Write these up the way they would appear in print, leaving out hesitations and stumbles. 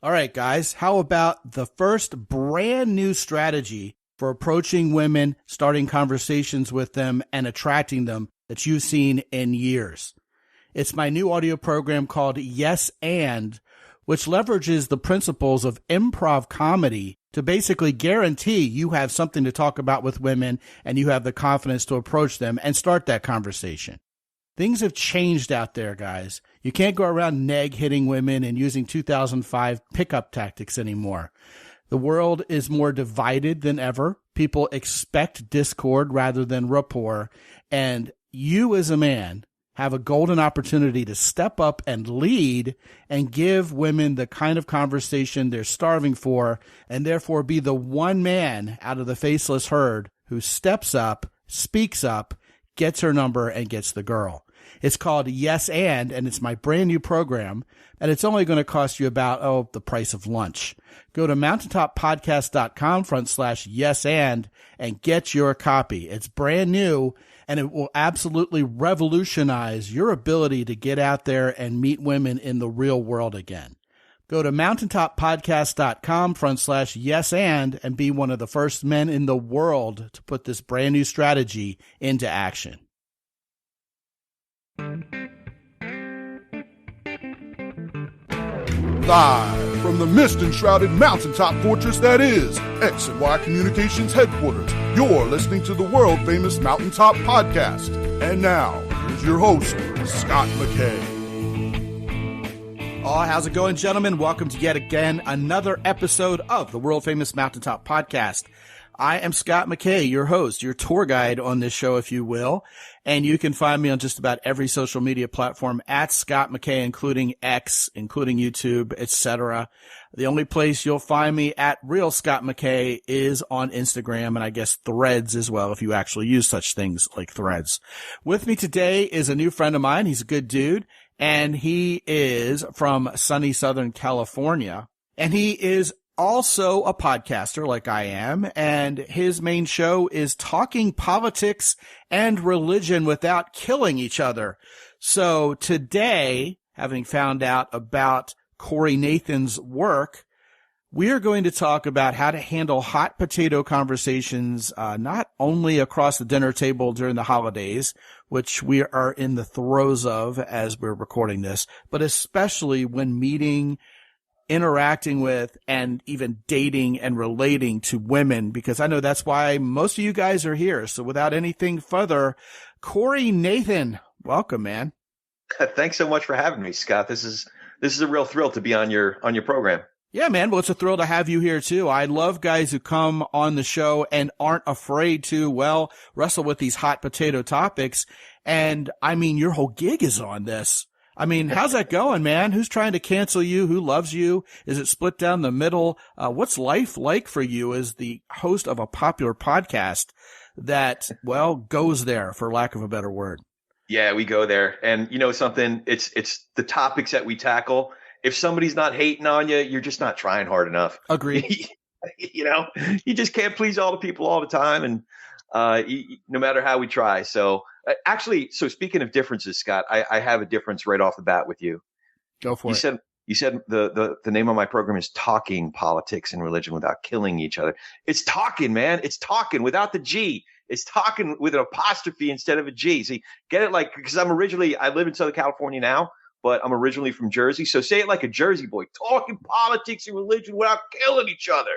All right, guys, how about the first brand new strategy for approaching women, starting conversations with them, and attracting them that you've seen in years? It's my new audio program called Yes and, which leverages the principles of improv comedy to basically guarantee you have something to talk about with women and you have the confidence to approach them and start that conversation. Things have changed out there, guys. You can't go around hitting women and using 2005 pickup tactics anymore. The world is more divided than ever. People expect discord rather than rapport. And you as a man have a golden opportunity to step up and lead and give women the kind of conversation they're starving for, and therefore be the one man out of the faceless herd who steps up, speaks up, gets her number, and gets the girl. It's called Yes and it's my brand new program, and it's only going to cost you about, the price of lunch. Go to mountaintoppodcast.com/yes and get your copy. It's brand new, and it will absolutely revolutionize your ability to get out there and meet women in the real world again. Go to mountaintoppodcast.com/yes and be one of the first men in the world to put this brand new strategy into action. Live from the mist-enshrouded mountaintop fortress that is X and Y Communications headquarters, you're listening to the world-famous Mountaintop Podcast. And now, here's your host, Scot McKay. Oh, how's it going, gentlemen? Welcome to yet again another episode of the world-famous Mountaintop Podcast. I am Scot McKay, your host, your tour guide on this show, if you will. And you can find me on just about every social media platform at Scot McKay, including X, including YouTube, etc. The only place you'll find me at Real Scot McKay is on Instagram, and I guess Threads as well, if you actually use such things like Threads. With me today is a new friend of mine. He's a good dude, and he is from sunny Southern California, and he is also a podcaster like I am, and his main show is Talking Politics and Religion Without Killing Each Other. So today, having found out about Corey Nathan's work, we are going to talk about how to handle hot potato conversations, not only across the dinner table during the holidays, which we are in the throes of as we're recording this, but especially when meeting, interacting with, and even dating and relating to women, because I know that's why most of you guys are here. So without anything further, Corey Nathan, welcome, man. Thanks so much for having me, Scott. This is a real thrill to be on your program. Yeah, man. Well, it's a thrill to have you here too. I love guys who come on the show and aren't afraid to, wrestle with these hot potato topics. And I mean, your whole gig is on this. I mean, how's that going, man? Who's trying to cancel you? Who loves you? Is it split down the middle? What's life like for you as the host of a popular podcast that, goes there, for lack of a better word? Yeah, we go there. And you know something? It's the topics that we tackle. If somebody's not hating on you, you're just not trying hard enough. Agreed. You just can't please all the people all the time. And no matter how we try. So speaking of differences, Scott, I have a difference right off the bat with you. Go for it. You said the name of my program is Talking Politics and Religion Without Killing Each Other. It's talking, man. It's talking without the G. It's talking with an apostrophe instead of a G. See, get it because I live in Southern California now, but I'm originally from Jersey. So say it like a Jersey boy. Talking politics and religion without killing each other.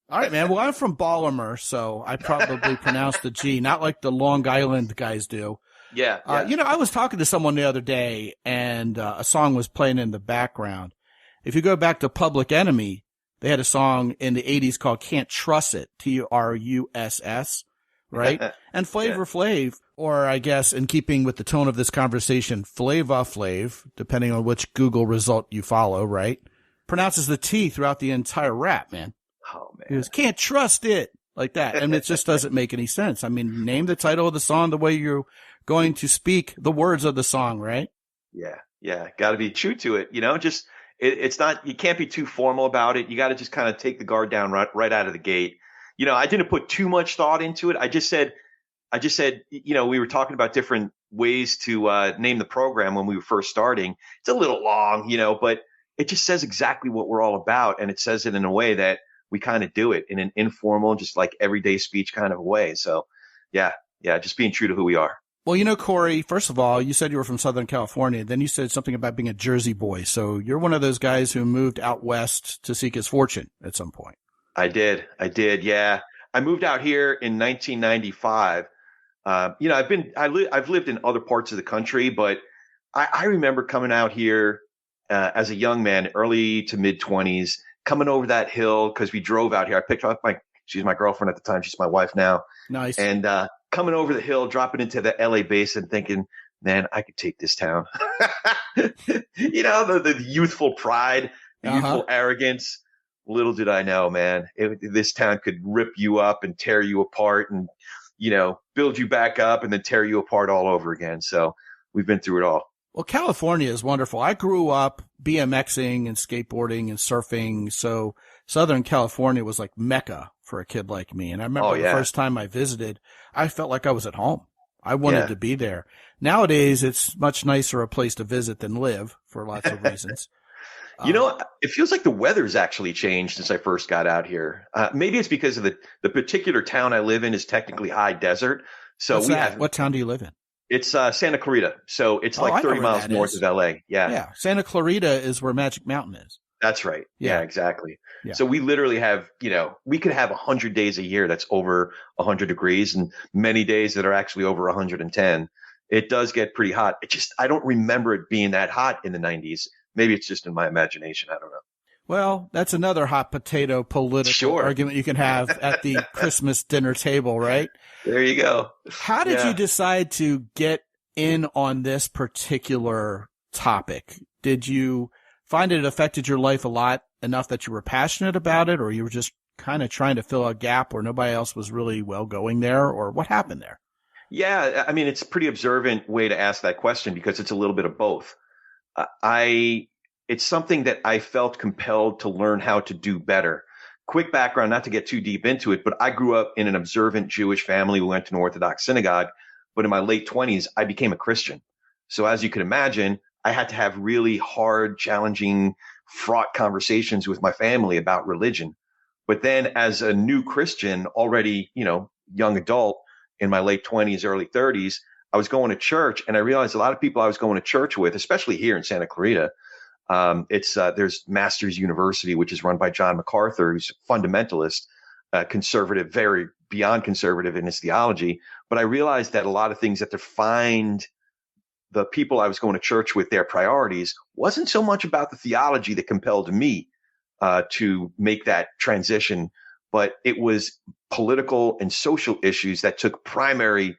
All right, man. Well, I'm from Baltimore, so I probably pronounce the G, not like the Long Island guys do. Yeah. I was talking to someone the other day, and a song was playing in the background. If you go back to Public Enemy, they had a song in the 80s called Can't Trust It, Truss, right? And Flavor Flav, or I guess in keeping with the tone of this conversation, Flava Flav, depending on which Google result you follow, right? Pronounces the T throughout the entire rap, man. Oh, man. He goes, can't trust it, like that. And it just doesn't make any sense. I mean, name the title of the song the way you're going to speak the words of the song, right? Yeah. Got to be true to it. It's not, you can't be too formal about it. You got to just kind of take the guard down right out of the gate. I didn't put too much thought into it. I just said, we were talking about different ways to name the program when we were first starting. It's a little long, but it just says exactly what we're all about. And it says it in a way that we kind of do it in an informal, just like everyday speech kind of way. So yeah, just being true to who we are. Well, Corey, first of all, you said you were from Southern California. Then you said something about being a Jersey boy. So you're one of those guys who moved out west to seek his fortune at some point. I did. Yeah. I moved out here in 1995. I've lived in other parts of the country, but I remember coming out here as a young man, early to mid 20s, coming over that hill because we drove out here. I picked up she's my girlfriend at the time. She's my wife now. Nice. And coming over the hill, dropping into the LA basin, thinking, man, I could take this town. The youthful pride, the youthful arrogance. Little did I know, man, this town could rip you up and tear you apart and, build you back up and then tear you apart all over again. So we've been through it all. Well, California is wonderful. I grew up BMXing and skateboarding and surfing. So Southern California was like Mecca for a kid like me. And I remember the first time I visited, I felt like I was at home. I wanted to be there. Nowadays, it's much nicer a place to visit than live for lots of reasons. It feels like the weather's actually changed since I first got out here. Maybe it's because of the particular town I live in is technically high desert. So what town do you live in? It's Santa Clarita. So it's like 30 miles north of LA. Yeah. Yeah. Santa Clarita is where Magic Mountain is. That's right. Yeah, exactly. Yeah. So we literally have, we could have 100 days a year that's over 100 degrees and many days that are actually over 110. It does get pretty hot. I don't remember it being that hot in the 90s. Maybe it's just in my imagination. I don't know. Well, that's another hot potato political argument you can have at the Christmas dinner table, right? There you go. How did you decide to get in on this particular topic? Did you find it affected your life a lot enough that you were passionate about it, or you were just kind of trying to fill a gap where nobody else was really well going there, or what happened there? Yeah, I mean, it's a pretty observant way to ask that question because it's a little bit of both. It's something that I felt compelled to learn how to do better. Quick background, not to get too deep into it, but I grew up in an observant Jewish family. We went to an Orthodox synagogue, but in my late 20s, I became a Christian. So as you can imagine, I had to have really hard, challenging, fraught conversations with my family about religion. But then as a new Christian, already, young adult in my late 20s, early 30s, I was going to church and I realized a lot of people I was going to church with, especially here in Santa Clarita, there's Masters University, which is run by John MacArthur, who's a fundamentalist, conservative, very beyond conservative in his theology. But I realized that a lot of things that defined the people I was going to church with, their priorities, wasn't so much about the theology that compelled me to make that transition, but it was political and social issues that took primary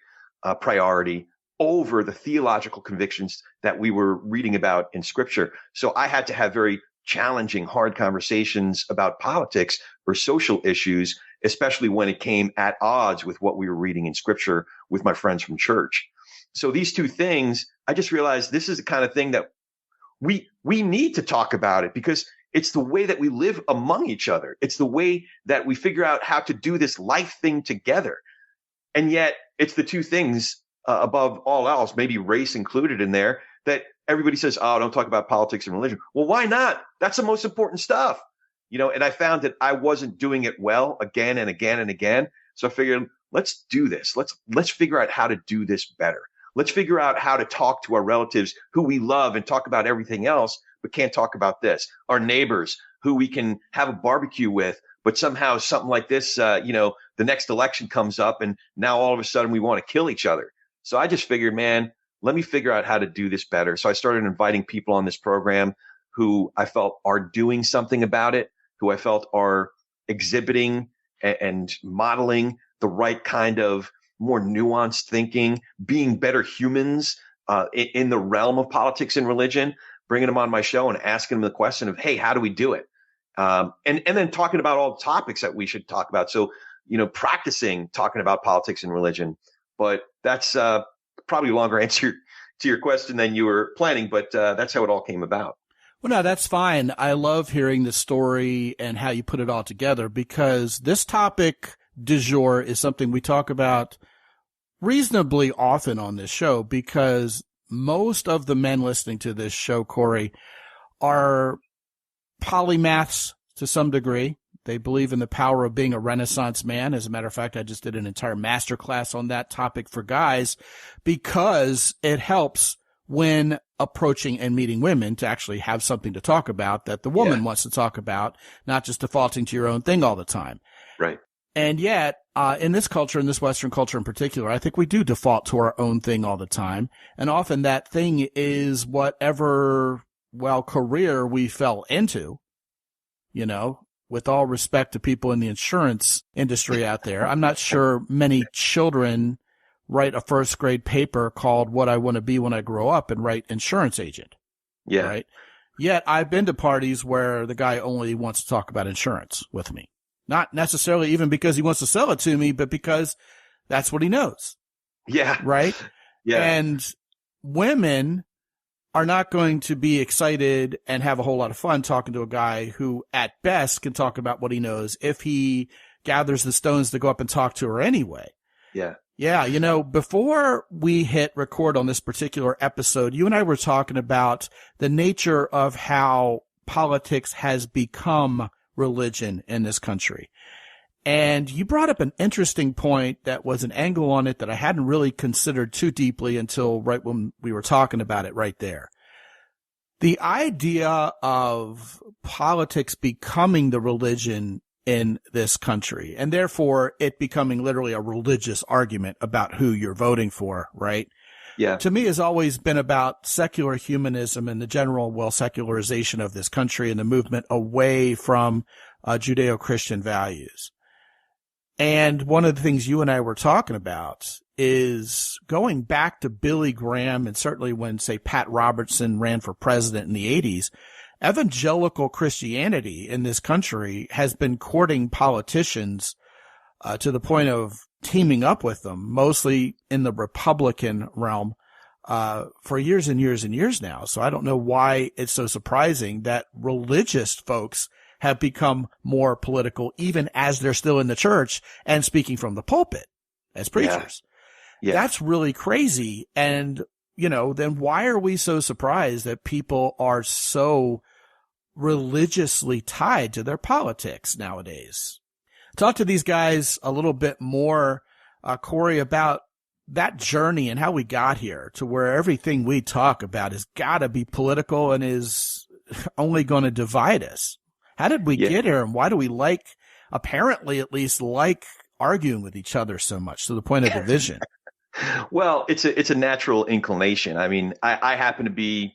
priority over the theological convictions that we were reading about in Scripture. So I had to have very challenging, hard conversations about politics or social issues, especially when it came at odds with what we were reading in Scripture with my friends from church. So these two things, I just realized this is the kind of thing that we need to talk about it because it's the way that we live among each other. It's the way that we figure out how to do this life thing together. And yet it's the two things above all else, maybe race included in there, that everybody says, oh, don't talk about politics and religion. Well, why not? That's the most important stuff. And I found that I wasn't doing it well again and again and again. So I figured, let's do this. Let's figure out how to do this better. Let's figure out how to talk to our relatives who we love and talk about everything else, but can't talk about this. Our neighbors who we can have a barbecue with, but somehow something like this, the next election comes up and now all of a sudden we want to kill each other. So I just figured, man, let me figure out how to do this better. So I started inviting people on this program who I felt are doing something about it, who I felt are exhibiting and modeling the right kind of more nuanced thinking, being better humans in the realm of politics and religion, bringing them on my show and asking them the question of, hey, how do we do it? And then talking about all the topics that we should talk about. So, practicing talking about politics and religion. But that's probably a longer answer to your question than you were planning, but that's how it all came about. Well, no, that's fine. I love hearing the story and how you put it all together because this topic du jour is something we talk about reasonably often on this show because most of the men listening to this show, Corey, are polymaths to some degree. They believe in the power of being a Renaissance man. As a matter of fact, I just did an entire masterclass on that topic for guys because it helps when approaching and meeting women to actually have something to talk about that the woman wants to talk about, not just defaulting to your own thing all the time. Right. And yet, in this culture, in this Western culture in particular, I think we do default to our own thing all the time. And often that thing is whatever, career we fell into, with all respect to people in the insurance industry out there. I'm not sure many children write a first grade paper called What I Want to Be When I Grow Up and write insurance agent. Yeah. Right. Yet I've been to parties where the guy only wants to talk about insurance with me. Not necessarily even because he wants to sell it to me, but because that's what he knows. Yeah. Right. Yeah. And women are not going to be excited and have a whole lot of fun talking to a guy who at best can talk about what he knows if he gathers the stones to go up and talk to her anyway. Yeah. Yeah. Before we hit record on this particular episode, you and I were talking about the nature of how politics has become religion in this country. And you brought up an interesting point that was an angle on it that I hadn't really considered too deeply until right when we were talking about it right there. The idea of politics becoming the religion in this country, and therefore it becoming literally a religious argument about who you're voting for, right? Yeah. To me has always been about secular humanism and the general, secularization of this country and the movement away from Judeo-Christian values. And one of the things you and I were talking about is going back to Billy Graham and certainly when, say, Pat Robertson ran for president in the 80s, evangelical Christianity in this country has been courting politicians to the point of teaming up with them, mostly in the Republican realm, for years and years and years now. So I don't know why it's so surprising that religious folks have become more political, even as they're still in the church and speaking from the pulpit as preachers. Yeah. That's really crazy. And, then why are we so surprised that people are so religiously tied to their politics nowadays? Talk to these guys a little bit more, Corey, about that journey and how we got here to where everything we talk about has got to be political and is only going to divide us. How did we get here, and why do we apparently at least arguing with each other so much to the point of division? Well, it's a natural inclination. I mean, I happen to be,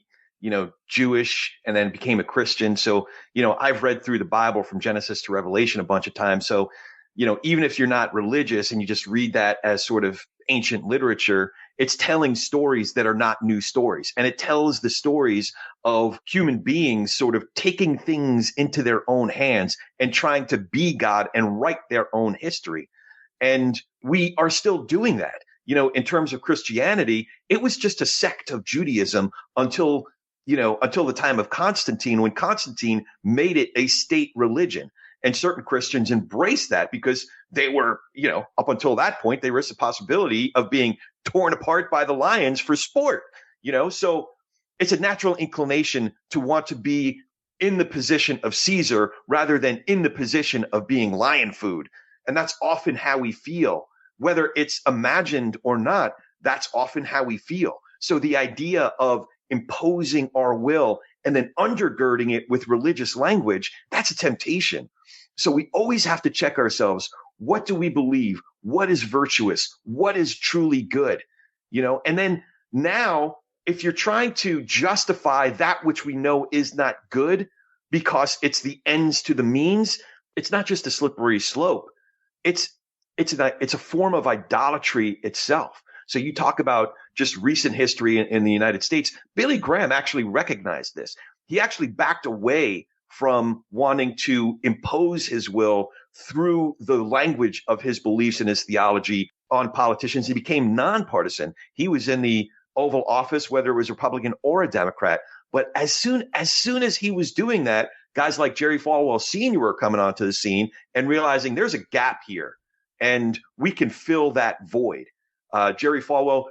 Jewish and then became a Christian. So, I've read through the Bible from Genesis to Revelation a bunch of times. So, even if you're not religious and you just read that as sort of ancient literature, it's telling stories that are not new stories. And it tells the stories of human beings sort of taking things into their own hands and trying to be God and write their own history. And we are still doing that. In terms of Christianity, it was just a sect of Judaism until the time of Constantine, when Constantine made it a state religion. And certain Christians embraced that because they were, up until that point, they risked the possibility of being torn apart by the lions for sport, So it's a natural inclination to want to be in the position of Caesar rather than in the position of being lion food. And that's often how we feel, whether it's imagined or not. That's often how we feel. So the idea of imposing our will and then undergirding it with religious language, that's a temptation. So we always have to check ourselves. What do we believe? What is virtuous? What is truly good? And then now, if you're trying to justify that which we know is not good because it's the ends to the means, it's not just a slippery slope. It's a form of idolatry itself. So you talk about just recent history in the United States. Billy Graham actually recognized this. He actually backed away from wanting to impose his will through the language of his beliefs and his theology on politicians. He became nonpartisan. He was in the Oval Office, whether it was Republican or a Democrat. But as soon as he was doing that, guys like Jerry Falwell Sr. were coming onto the scene and realizing there's a gap here and we can fill that void. Jerry Falwell,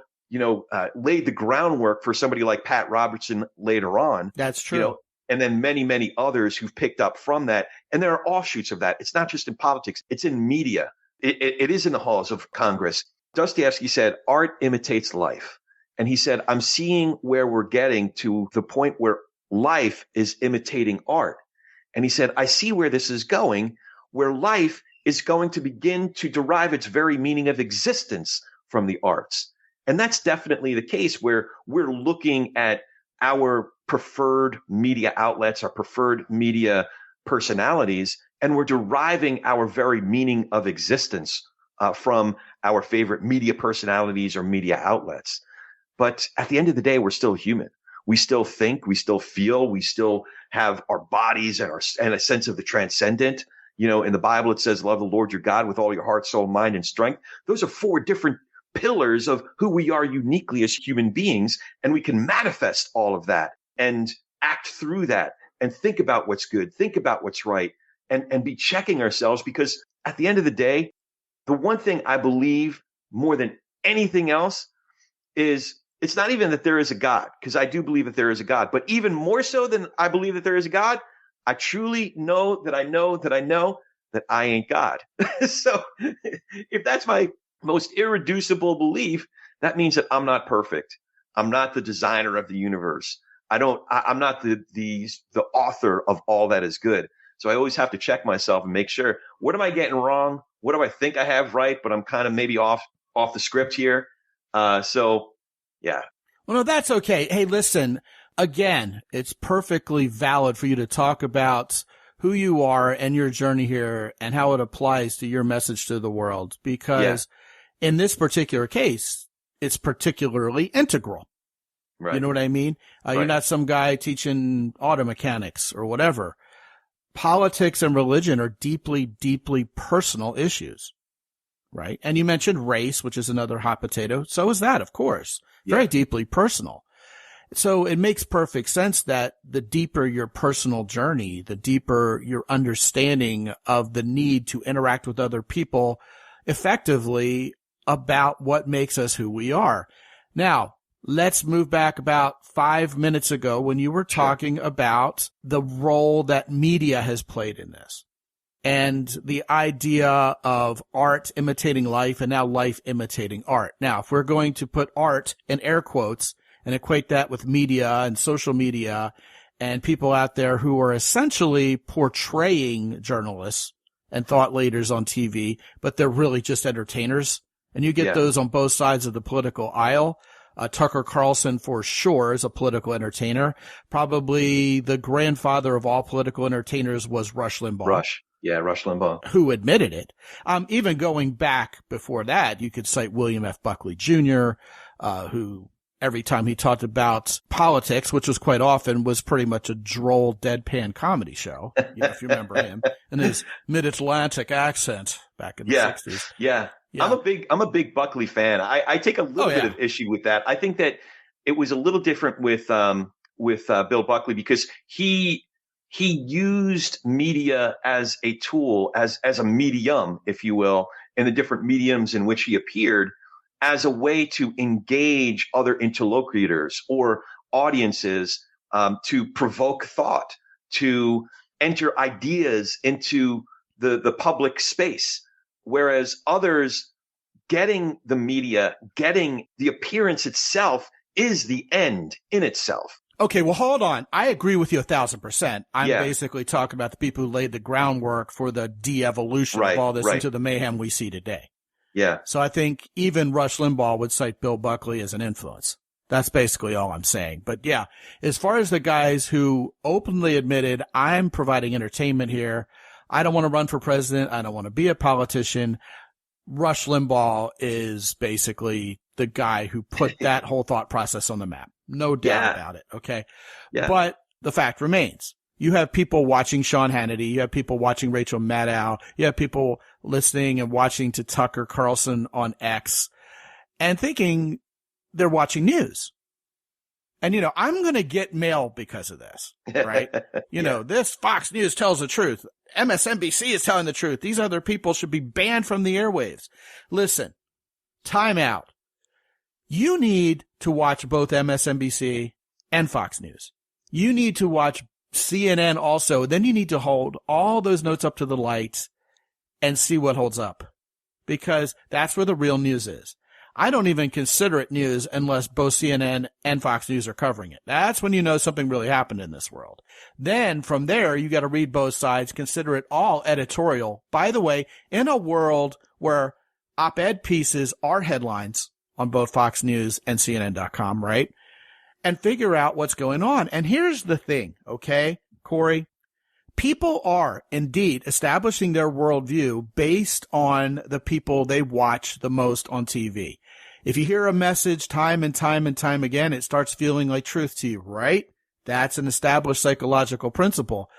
laid the groundwork for somebody like Pat Robertson later on. That's true. and then many, many others who've picked up from that. And there are offshoots of that. It's not just in politics. It's in media. It is in the halls of Congress. Dostoevsky said, art imitates life. And he said, I'm seeing where we're getting to the point where life is imitating art. And he said, I see where this is going, where life is going to begin to derive its very meaning of existence from the arts. And that's definitely the case where we're looking at our preferred media outlets, our preferred media personalities, and we're deriving our very meaning of existence from our favorite media personalities or media outlets. But at the end of the day, we're still human. We still think, we still feel, we still have our bodies and a sense of the transcendent. You know, in the Bible, it says, love the Lord your God with all your heart, soul, mind, and strength. Those are 4 different pillars of who we are uniquely as human beings. And we can manifest all of that and act through that and think about what's good, think about what's right, and be checking ourselves. Because at the end of the day, the one thing I believe more than anything else is it's not even that there is a God, because I do believe that there is a God, but even more so than I believe that there is a God, I truly know that I know that I know that I ain't God. So if that's my most irreducible belief, that means that I'm not perfect. I'm not the designer of the universe. I'm not the author of all that is good. So I always have to check myself and make sure, what am I getting wrong? What do I think I have right, but I'm kind of maybe off the script here. So yeah. Well, no, that's okay. Hey, listen, again, it's perfectly valid for you to talk about who you are and your journey here and how it applies to your message to the world, because in this particular case, it's particularly integral. Right. You know what I mean? Right. You're not some guy teaching auto mechanics or whatever. Politics and religion are deeply, deeply personal issues. Right. And you mentioned race, which is another hot potato. So is that, of course. Very deeply personal. So it makes perfect sense that the deeper your personal journey, the deeper your understanding of the need to interact with other people effectively about what makes us who we are. Now, let's move back about 5 minutes ago when you were talking about the role that media has played in this. And the idea of art imitating life and now life imitating art. Now, if we're going to put art in air quotes and equate that with media and social media and people out there who are essentially portraying journalists and thought leaders on TV, but they're really just entertainers. And you get those on both sides of the political aisle. Tucker Carlson, for sure, is a political entertainer. Probably the grandfather of all political entertainers was Rush Limbaugh. Rush Limbaugh. Who admitted it. Even going back before that, you could cite William F. Buckley Jr., who every time he talked about politics, which was quite often, was pretty much a droll, deadpan comedy show. If you remember him and his mid-Atlantic accent back in the 60s. Yeah. I'm a big Buckley fan. I take a little bit of issue with that. I think that it was a little different with Bill Buckley because he used media as a tool, as a medium, if you will, in the different mediums in which he appeared, as a way to engage other interlocutors or audiences, to provoke thought, to enter ideas into the public space. Whereas others, getting the media, getting the appearance itself is the end in itself. Okay, well, hold on. I agree with you 1,000%. I'm basically talking about the people who laid the groundwork for the de-evolution of all this into the mayhem we see today. Yeah. So I think even Rush Limbaugh would cite Bill Buckley as an influence. That's basically all I'm saying. But yeah, as far as the guys who openly admitted, I'm providing entertainment here, I don't want to run for president, I don't want to be a politician, Rush Limbaugh is basically the guy who put that whole thought process on the map. No doubt about it. Okay. Yeah. But the fact remains. You have people watching Sean Hannity. You have people watching Rachel Maddow. You have people listening and watching to Tucker Carlson on X and thinking they're watching news. And, I'm going to get mail because of this, right? This Fox News tells the truth. MSNBC is telling the truth. These other people should be banned from the airwaves. Listen, time out. You need to watch both MSNBC and Fox News. You need to watch CNN also, then you need to hold all those notes up to the light and see what holds up, because that's where the real news is. I don't even consider it news unless both CNN and Fox News are covering it. That's when you know something really happened in this world. Then from there, you got to read both sides, consider it all editorial. By the way, in a world where op-ed pieces are headlines on both Fox News and CNN.com, right? And figure out what's going on. And here's the thing, okay, Corey? People are indeed establishing their worldview based on the people they watch the most on TV. If you hear a message time and time and time again, it starts feeling like truth to you, right? That's an established psychological principle.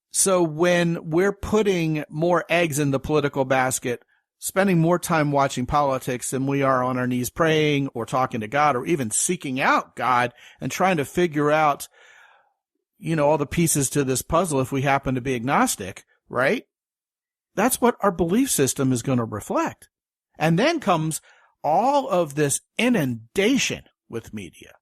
So when we're putting more eggs in the political basket, spending more time watching politics than we are on our knees praying or talking to God or even seeking out God and trying to figure out, all the pieces to this puzzle if we happen to be agnostic, right? That's what our belief system is going to reflect. And then comes all of this inundation with media.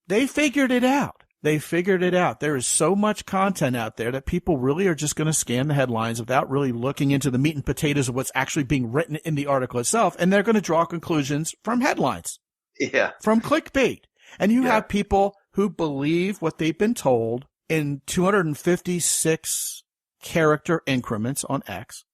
They figured it out. There is so much content out there that people really are just going to scan the headlines without really looking into the meat and potatoes of what's actually being written in the article itself. And they're going to draw conclusions from headlines. Yeah. From clickbait. And you have people who believe what they've been told in 256 character increments on X.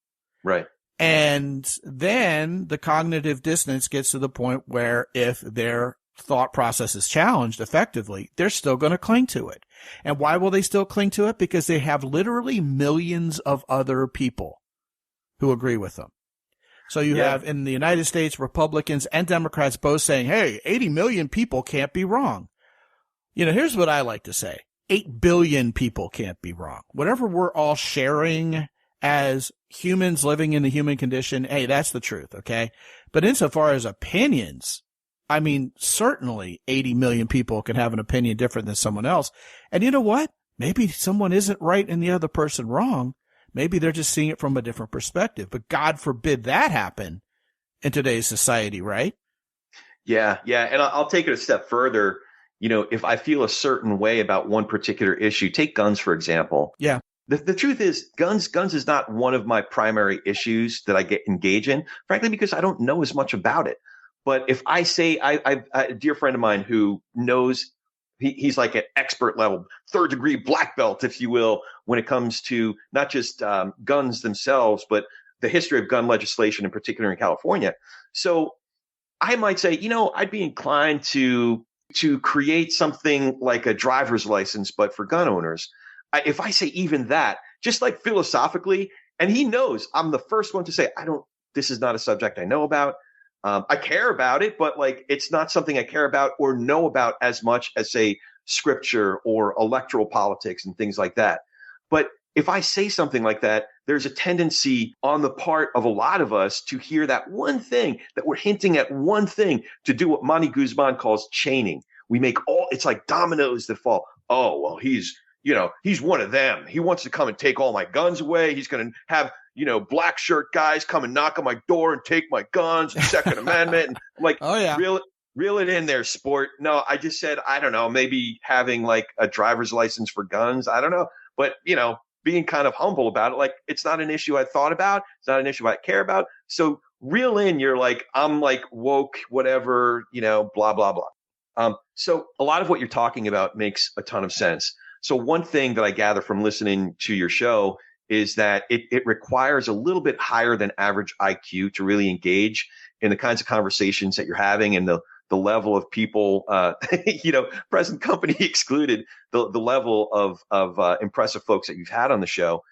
Right. And then the cognitive dissonance gets to the point where if their thought process is challenged effectively, they're still going to cling to it. And why will they still cling to it? Because they have literally millions of other people who agree with them. So you have in the United States, Republicans and Democrats both saying, hey, 80 million people can't be wrong. Here's what I like to say. 8 billion people can't be wrong. Whatever we're all sharing as humans living in the human condition, hey, that's the truth, okay? But insofar as opinions, I mean, certainly 80 million people can have an opinion different than someone else. And you know what? Maybe someone isn't right and the other person wrong. Maybe they're just seeing it from a different perspective. But God forbid that happen in today's society, right? Yeah. And I'll take it a step further. If I feel a certain way about one particular issue, take guns, for example. Yeah. The truth is, guns is not one of my primary issues that I engage in, frankly, because I don't know as much about it. But if I say, a dear friend of mine who knows, he's like an expert level, third degree black belt, if you will, when it comes to not just guns themselves, but the history of gun legislation, in particular in California. So I might say, I'd be inclined to create something like a driver's license, but for gun owners. If I say even that, just like philosophically, and he knows I'm the first one to say, this is not a subject I know about. I care about it, but it's not something I care about or know about as much as, say, scripture or electoral politics and things like that. But if I say something like that, there's a tendency on the part of a lot of us to hear that one thing, that we're hinting at one thing, to do what Manny Guzman calls chaining. We make it's like dominoes that fall. Oh, well, he's one of them. He wants to come and take all my guns away. He's going to have, black shirt guys come and knock on my door and take my guns and Second Amendment. And I'm like, oh, yeah. Reel it in there, sport. No, I just said, I don't know, maybe having like a driver's license for guns. I don't know. But, being kind of humble about it. It's not an issue I thought about. It's not an issue I care about. So reel in, you're like, I'm like woke, whatever, blah, blah, blah. So a lot of what you're talking about makes a ton of sense. So one thing that I gather from listening to your show is that it requires a little bit higher than average IQ to really engage in the kinds of conversations that you're having and the level of people, present company excluded, the level of impressive folks that you've had on the show.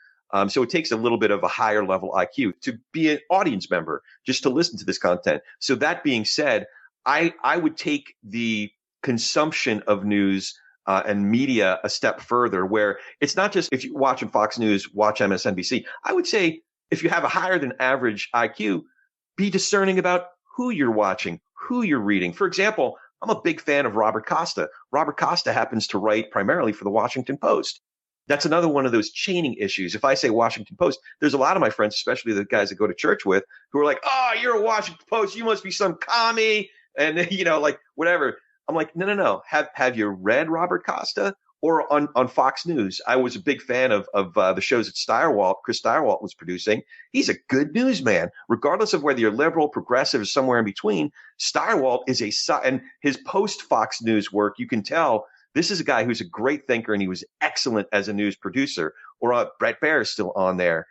So it takes a little bit of a higher level IQ to be an audience member, just to listen to this content. So that being said, I would take the consumption of news and media a step further, where it's not just if you're watching Fox News, watch MSNBC. I would say if you have a higher than average IQ, be discerning about who you're watching, who you're reading. For example, I'm a big fan of Robert Costa. Robert Costa happens to write primarily for the Washington Post. That's another one of those chaining issues. If I say Washington Post, there's a lot of my friends, especially the guys that go to church with, who are like, oh, you're a Washington Post. You must be some commie. And, whatever. I'm like, no. Have you read Robert Costa? Or on Fox News. I was a big fan of the shows that Chris Steyerwalt was producing. He's a good newsman, regardless of whether you're liberal, progressive, or somewhere in between. Steyerwalt is and his post-Fox News work, you can tell this is a guy who's a great thinker, and he was excellent as a news producer. Or Brett Baer is still on there.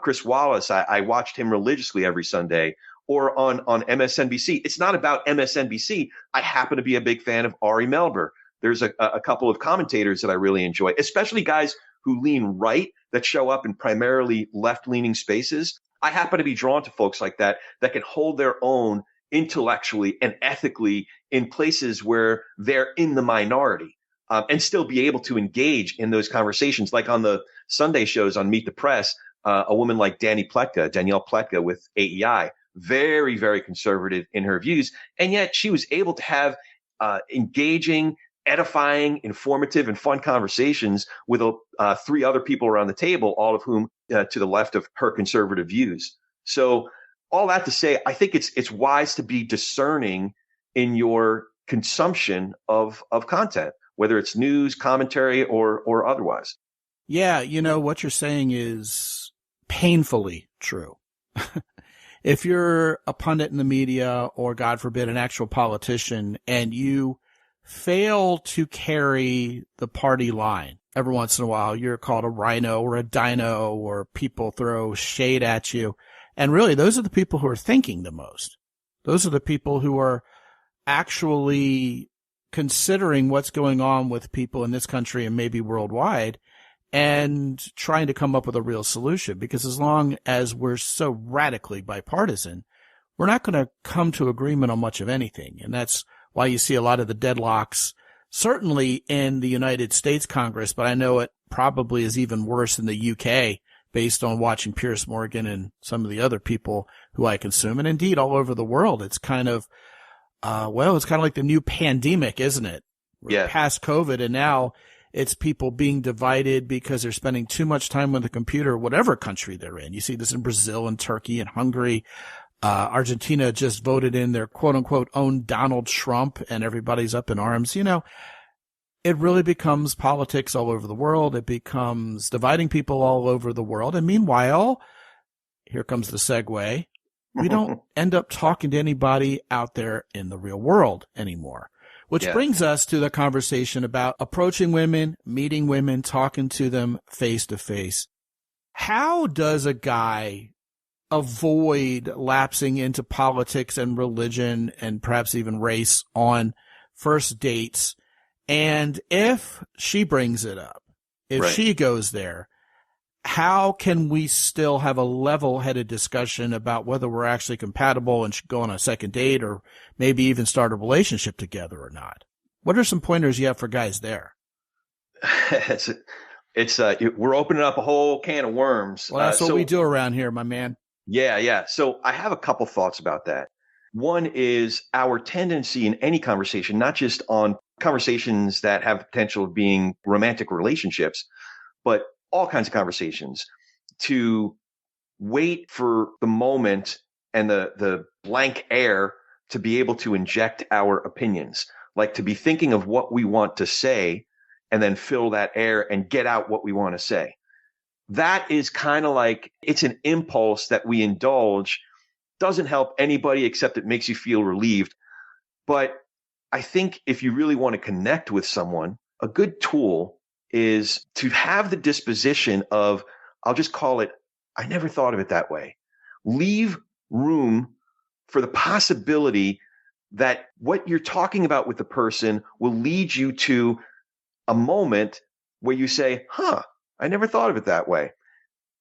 Chris Wallace, I watched him religiously every Sunday. Or on MSNBC. It's not about MSNBC. I happen to be a big fan of Ari Melber. There's a couple of commentators that I really enjoy, especially guys who lean right that show up in primarily left-leaning spaces. I happen to be drawn to folks like that can hold their own intellectually and ethically in places where they're in the minority, and still be able to engage in those conversations. Like on the Sunday shows on Meet the Press, a woman like Danielle Pletka with AEI, very, very conservative in her views. And yet she was able to have engaging, edifying, informative, and fun conversations with 3 other people around the table, all of whom to the left of her conservative views. So all that to say, I think it's wise to be discerning in your consumption of content, whether it's news, commentary, or otherwise. Yeah, what you're saying is painfully true. If you're a pundit in the media or, God forbid, an actual politician, and you fail to carry the party line, every once in a while you're called a rhino or a dino, or people throw shade at you. And really, those are the people who are thinking the most. Those are the people who are actually considering what's going on with people in this country and maybe worldwide, and trying to come up with a real solution. Because as long as we're so radically bipartisan, we're not going to come to agreement on much of anything. And that's why you see a lot of the deadlocks, certainly in the United States Congress, but I know it probably is even worse in the UK based on watching Piers Morgan and some of the other people who I consume. And indeed, all over the world, it's kind of, it's kind of like the new pandemic, isn't it? We're past COVID, and now it's people being divided because they're spending too much time on the computer, whatever country they're in. You see this in Brazil and Turkey and Hungary. Argentina just voted in their quote unquote own Donald Trump, and everybody's up in arms. It really becomes politics all over the world. It becomes dividing people all over the world. And meanwhile, here comes the segue. We don't end up talking to anybody out there in the real world anymore. Which brings us to the conversation about approaching women, meeting women, talking to them face to face. How does a guy avoid lapsing into politics and religion and perhaps even race on first dates? And if she brings it up, if she goes there, how can we still have a level-headed discussion about whether we're actually compatible and should go on a second date or maybe even start a relationship together or not? What are some pointers you have for guys there? We're opening up a whole can of worms. Well, that's what we do around here, my man. Yeah. So I have a couple thoughts about that. One is our tendency in any conversation, not just on conversations that have the potential of being romantic relationships, but all kinds of conversations, to wait for the moment and the blank air to be able to inject our opinions, like to be thinking of what we want to say and then fill that air and get out what we want to say. That is kind of like, it's an impulse that we indulge. Doesn't help anybody except it makes you feel relieved. But I think if you really want to connect with someone, a good tool is to have the disposition of, I'll just call it, I never thought of it that way. Leave room for the possibility that what you're talking about with the person will lead you to a moment where you say, I never thought of it that way.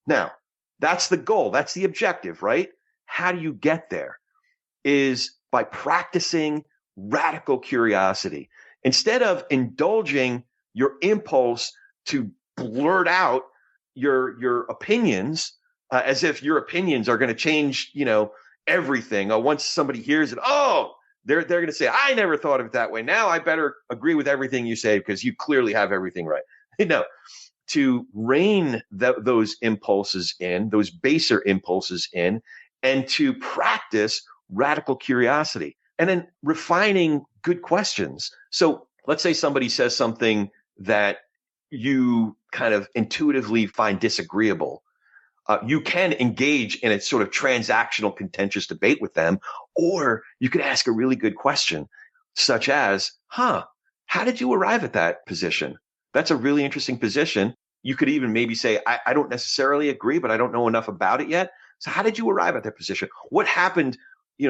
Now, that's the goal. That's the objective, right? How do you get there? Is by practicing radical curiosity. Instead of indulging your impulse to blurt out your opinions, as if your opinions are going to change, everything. Once somebody hears it, they're going to say, I never thought of it that way. Now I better agree with everything you say because you clearly have everything right. To rein those impulses in, those baser impulses in, and to practice radical curiosity, and then refining good questions. So let's say somebody says something that you kind of intuitively find disagreeable, you can engage in a sort of transactional, contentious debate with them, or you could ask a really good question, such as, how did you arrive at that position? That's a really interesting position. You could even maybe say, I don't necessarily agree, but I don't know enough about it yet. So how did you arrive at that position? What happened?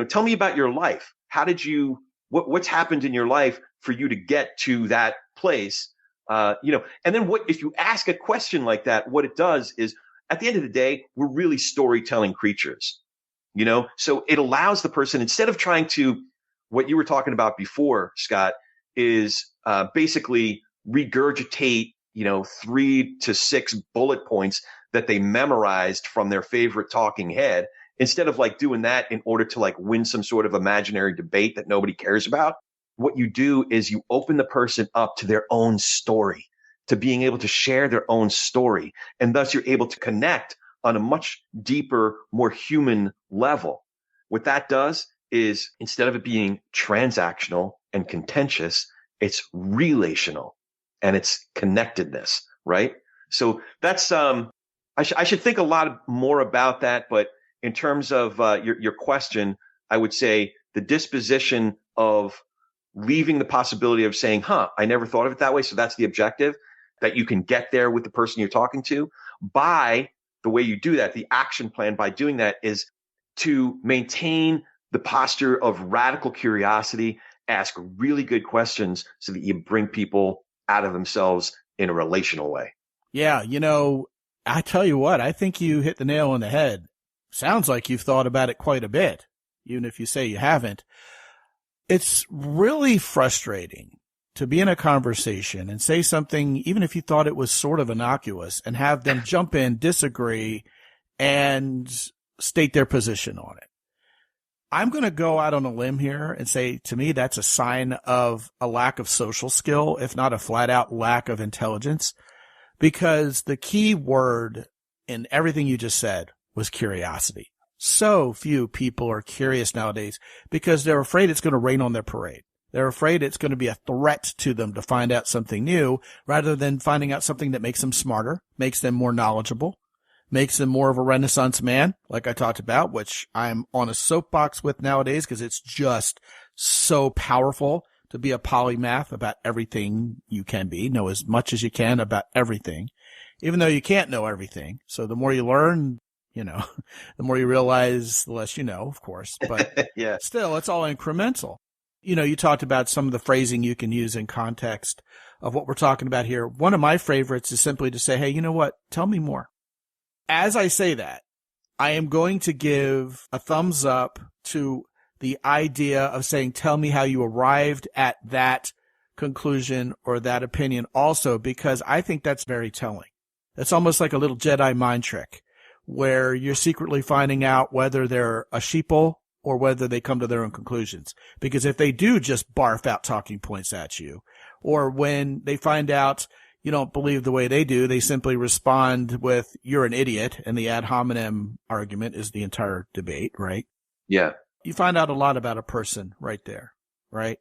Tell me about your life. How did you, what's happened in your life for you to get to that place? And then if you ask a question like that, what it does is, at the end of the day, we're really storytelling creatures, so it allows the person, instead of trying to, what you were talking about before, Scott, is basically regurgitate, 3 to 6 bullet points that they memorized from their favorite talking head, instead of like doing that in order to like win some sort of imaginary debate that nobody cares about. What you do is you open the person up to their own story, to being able to share their own story. And thus you're able to connect on a much deeper, more human level. What that does is, instead of it being transactional and contentious, it's relational and it's connectedness, right? So that's, I should think a lot more about that. But in terms of your question, I would say the disposition of leaving the possibility of saying, I never thought of it that way. So that's the objective, that you can get there with the person you're talking to. By the way you do that, the action plan by doing that is to maintain the posture of radical curiosity, ask really good questions so that you bring people out of themselves in a relational way. Yeah. I tell you what, I think you hit the nail on the head. Sounds like you've thought about it quite a bit, even if you say you haven't. It's really frustrating to be in a conversation and say something, even if you thought it was sort of innocuous, and have them jump in, disagree, and state their position on it. I'm going to go out on a limb here and say, to me, that's a sign of a lack of social skill, if not a flat out lack of intelligence, because the key word in everything you just said was curiosity. So few people are curious nowadays because they're afraid it's going to rain on their parade. They're afraid it's going to be a threat to them to find out something new, rather than finding out something that makes them smarter, makes them more knowledgeable, makes them more of a Renaissance man, like I talked about, which I'm on a soapbox with nowadays because it's just so powerful to be a polymath about everything you can be, know as much as you can about everything, even though you can't know everything. So the more you learn, the more you realize, the less you know, of course, but yeah. Still, it's all incremental. You talked about some of the phrasing you can use in context of what we're talking about here. One of my favorites is simply to say, hey, you know what? Tell me more. As I say that, I am going to give a thumbs up to the idea of saying, tell me how you arrived at that conclusion or that opinion also, because I think that's very telling. It's almost like a little Jedi mind trick where you're secretly finding out whether they're a sheeple or whether they come to their own conclusions. Because if they do just barf out talking points at you, or when they find out you don't believe the way they do, they simply respond with, you're an idiot, and the ad hominem argument is the entire debate, right? Yeah. You find out a lot about a person right there, right?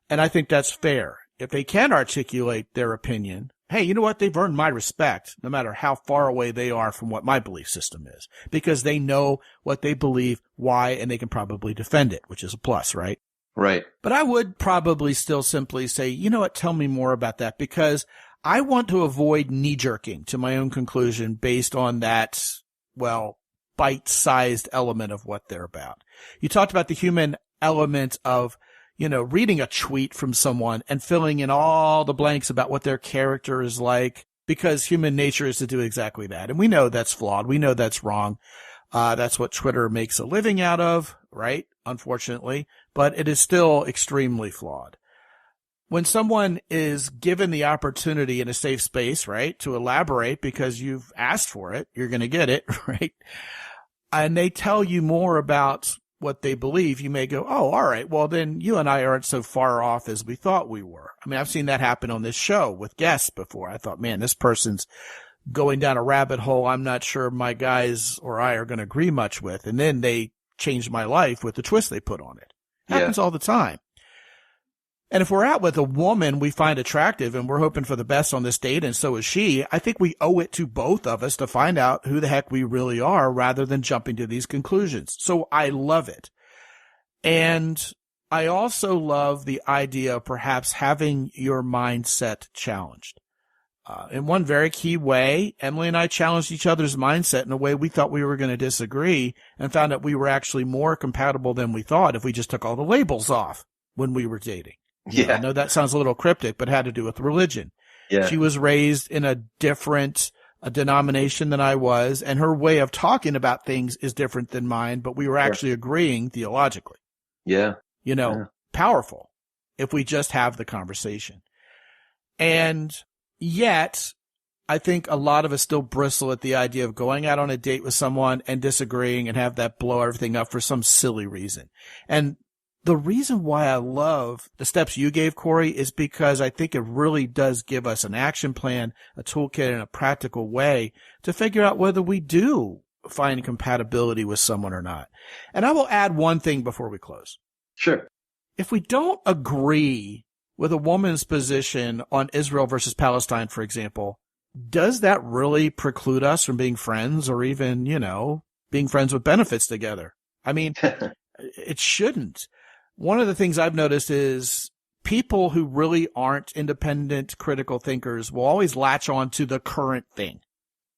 And I think that's fair. If they can articulate their opinion, hey, you know what? They've earned my respect, no matter how far away they are from what my belief system is, because they know what they believe, why, and they can probably defend it, which is a plus, right? Right. But I would probably still simply say, you know what? Tell me more about that, because I want to avoid knee-jerking to my own conclusion based on that, bite-sized element of what they're about. You talked about the human element of, reading a tweet from someone and filling in all the blanks about what their character is like, because human nature is to do exactly that. And we know that's flawed. We know that's wrong. That's what Twitter makes a living out of, right? Unfortunately, but it is still extremely flawed. When someone is given the opportunity in a safe space, right, to elaborate because you've asked for it, you're going to get it, right? And they tell you more about what they believe, you may go, oh, all right, well, then you and I aren't so far off as we thought we were. I mean, I've seen that happen on this show with guests before. I thought, man, this person's going down a rabbit hole I'm not sure my guys or I are going to agree much with. And then they changed my life with the twist they put on it. Happens all the time. And if we're out with a woman we find attractive and we're hoping for the best on this date, and so is she, I think we owe it to both of us to find out who the heck we really are rather than jumping to these conclusions. So I love it. And I also love the idea of perhaps having your mindset challenged. In one very key way, Emily and I challenged each other's mindset in a way we thought we were going to disagree, and found that we were actually more compatible than we thought if we just took all the labels off when we were dating. Yeah. I know that sounds a little cryptic, but it had to do with religion. Yeah. She was raised in a different denomination than I was, and her way of talking about things is different than mine, but we were actually agreeing theologically. Yeah. Powerful if we just have the conversation. And yet, I think a lot of us still bristle at the idea of going out on a date with someone and disagreeing and have that blow everything up for some silly reason. And the reason why I love the steps you gave, Corey, is because I think it really does give us an action plan, a toolkit, and a practical way to figure out whether we do find compatibility with someone or not. And I will add one thing before we close. Sure. If we don't agree with a woman's position on Israel versus Palestine, for example, does that really preclude us from being friends or even, being friends with benefits together? I mean, it shouldn't. One of the things I've noticed is people who really aren't independent, critical thinkers will always latch on to the current thing,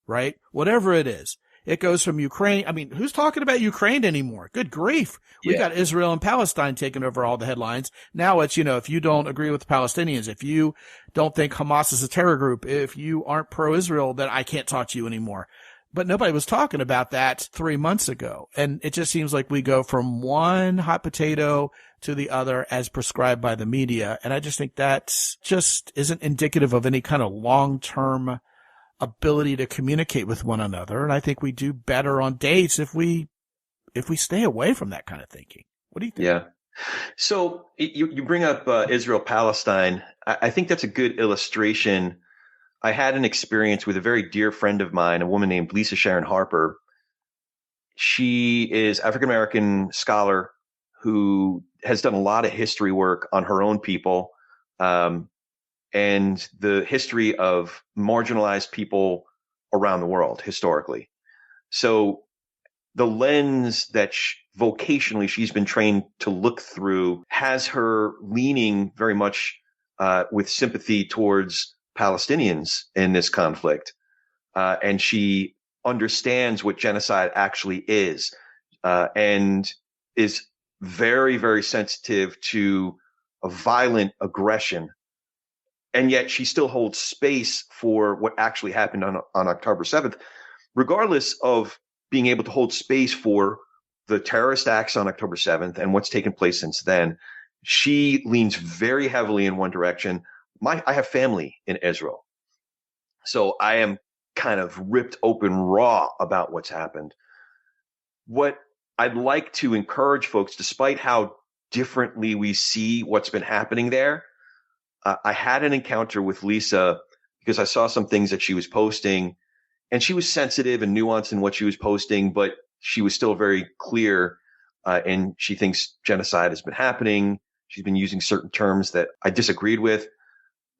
right? Whatever it is. It goes from Ukraine. I mean, who's talking about Ukraine anymore? Good grief. We've got Israel and Palestine taking over all the headlines. Now it's, if you don't agree with the Palestinians, if you don't think Hamas is a terror group, if you aren't pro-Israel, then I can't talk to you anymore. But nobody was talking about that 3 months ago. And it just seems like we go from one hot potato to the other as prescribed by the media. And I just think that just isn't indicative of any kind of long-term ability to communicate with one another. And I think we do better on dates if we stay away from that kind of thinking. What do you think? Yeah. So you bring up Israel-Palestine. I think that's a good illustration. I had an experience with a very dear friend of mine, a woman named Lisa Sharon Harper. She is African-American scholar who has done a lot of history work on her own people, and the history of marginalized people around the world historically. So the lens that vocationally she's been trained to look through has her leaning very much with sympathy towards Palestinians in this conflict. And she understands what genocide actually is, and is very, very sensitive to a violent aggression. And yet she still holds space for what actually happened on October 7th, regardless of being able to hold space for the terrorist acts on October 7th and what's taken place since then. She leans very heavily in one direction. I have family in Israel, so I am kind of ripped open raw about what's happened. What I'd like to encourage folks, despite how differently we see what's been happening there, I had an encounter with Lisa because I saw some things that she was posting, and she was sensitive and nuanced in what she was posting, but she was still very clear, and she thinks genocide has been happening. She's been using certain terms that I disagreed with.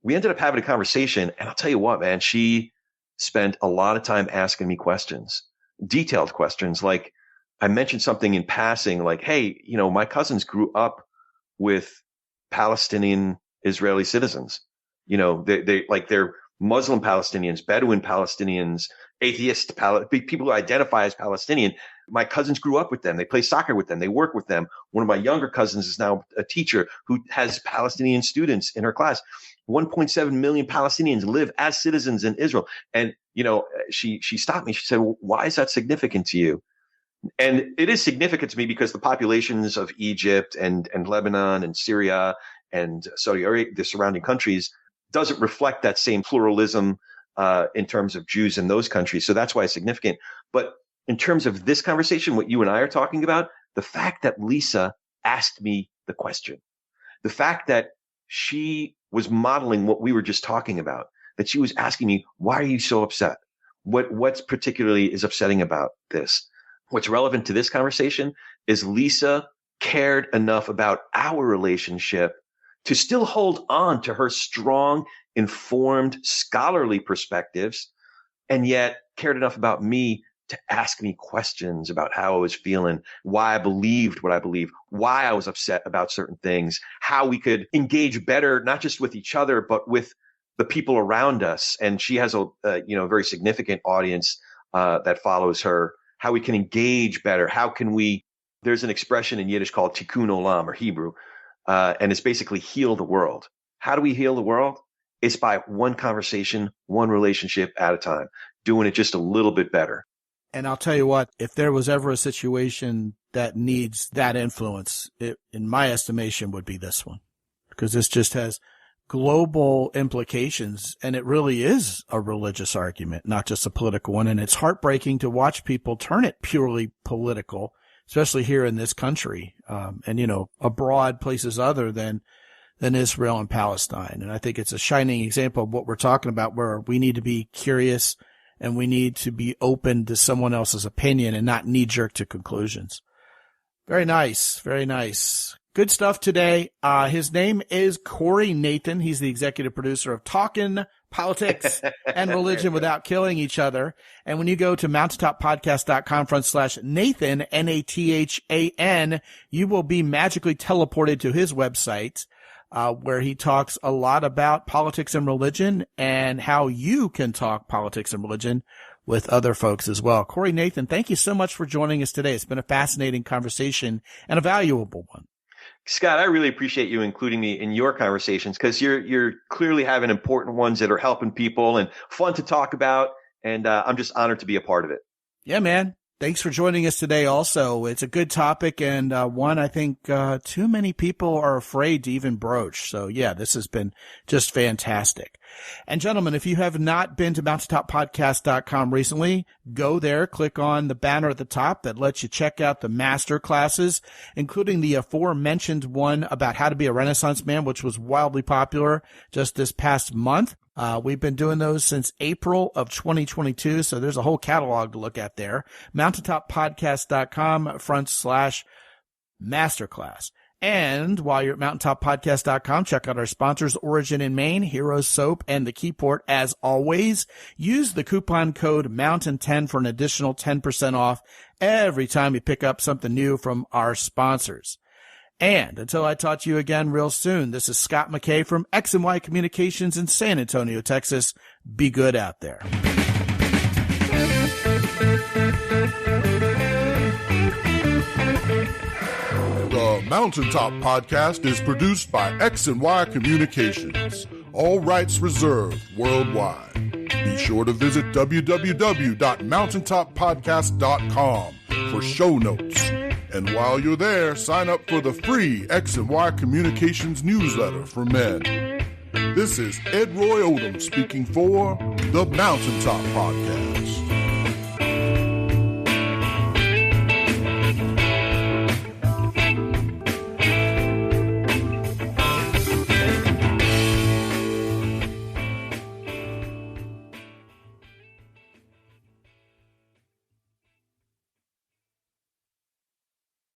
We ended up having a conversation, and I'll tell you what, man, she spent a lot of time asking me questions, detailed questions. Like I mentioned something in passing, like, hey, my cousins grew up with Palestinian Israeli citizens. They're Muslim Palestinians, Bedouin Palestinians, atheist people who identify as Palestinian. My cousins grew up with them. They play soccer with them. They work with them. One of my younger cousins is now a teacher who has Palestinian students in her class. 1.7 million Palestinians live as citizens in Israel. And, she stopped me. She said, well, why is that significant to you? And it is significant to me because the populations of Egypt and Lebanon and Syria and Saudi Arabia, the surrounding countries, doesn't reflect that same pluralism in terms of Jews in those countries. So that's why it's significant. But in terms of this conversation, what you and I are talking about, the fact that Lisa asked me the question, the fact that she was modeling what we were just talking about, that she was asking me, why are you so upset? What's particularly is upsetting about this? What's relevant to this conversation is Lisa cared enough about our relationship to still hold on to her strong, informed, scholarly perspectives, and yet cared enough about me to ask me questions about how I was feeling, why I believed what I believed, why I was upset about certain things, how we could engage better, not just with each other, but with the people around us. And she has a very significant audience that follows her, how we can engage better. How can we, there's an expression in Yiddish called tikkun olam, or Hebrew, and it's basically heal the world. How do we heal the world? It's by one conversation, one relationship at a time, doing it just a little bit better. And I'll tell you what, if there was ever a situation that needs that influence, it, in my estimation, would be this one, because this just has global implications, and it really is a religious argument, not just a political one. And it's heartbreaking to watch people turn it purely political, especially here in this country, and, abroad, places other than Israel and Palestine. And I think it's a shining example of what we're talking about, where we need to be curious and we need to be open to someone else's opinion and not knee-jerk to conclusions. Very nice. Very nice. Good stuff today. His name is Corey Nathan. He's the executive producer of Talkin, Politics, and Religion Without Killing Each Other. And when you go to mountaintoppodcast.com/Nathan, Nathan, you will be magically teleported to his website, where he talks a lot about politics and religion and how you can talk politics and religion with other folks as well. Corey Nathan, thank you so much for joining us today. It's been a fascinating conversation and a valuable one. Scott, I really appreciate you including me in your conversations, because you're clearly having important ones that are helping people and fun to talk about. And I'm just honored to be a part of it. Yeah, man. Thanks for joining us today also. It's a good topic, and one I think too many people are afraid to even broach. So, yeah, this has been just fantastic. And, gentlemen, if you have not been to mountaintoppodcast.com recently, go there, click on the banner at the top that lets you check out the master classes, including the aforementioned one about how to be a Renaissance man, which was wildly popular just this past month. We've been doing those since April of 2022, so there's a whole catalog to look at there. mountaintoppodcast.com/masterclass. And while you're at mountaintoppodcast.com, check out our sponsors, Origin in Maine, Heroes Soap, and The Keyport. As always, use the coupon code MOUNTAIN10 for an additional 10% off every time you pick up something new from our sponsors. And until I talk to you again real soon, this is Scott McKay from X&Y Communications in San Antonio, Texas. Be good out there. The Mountaintop Podcast is produced by X&Y Communications. All rights reserved worldwide. Be sure to visit www.mountaintoppodcast.com for show notes. And while you're there, sign up for the free X&Y Communications newsletter for men. This is Ed Roy Odom speaking for the Mountaintop Podcast.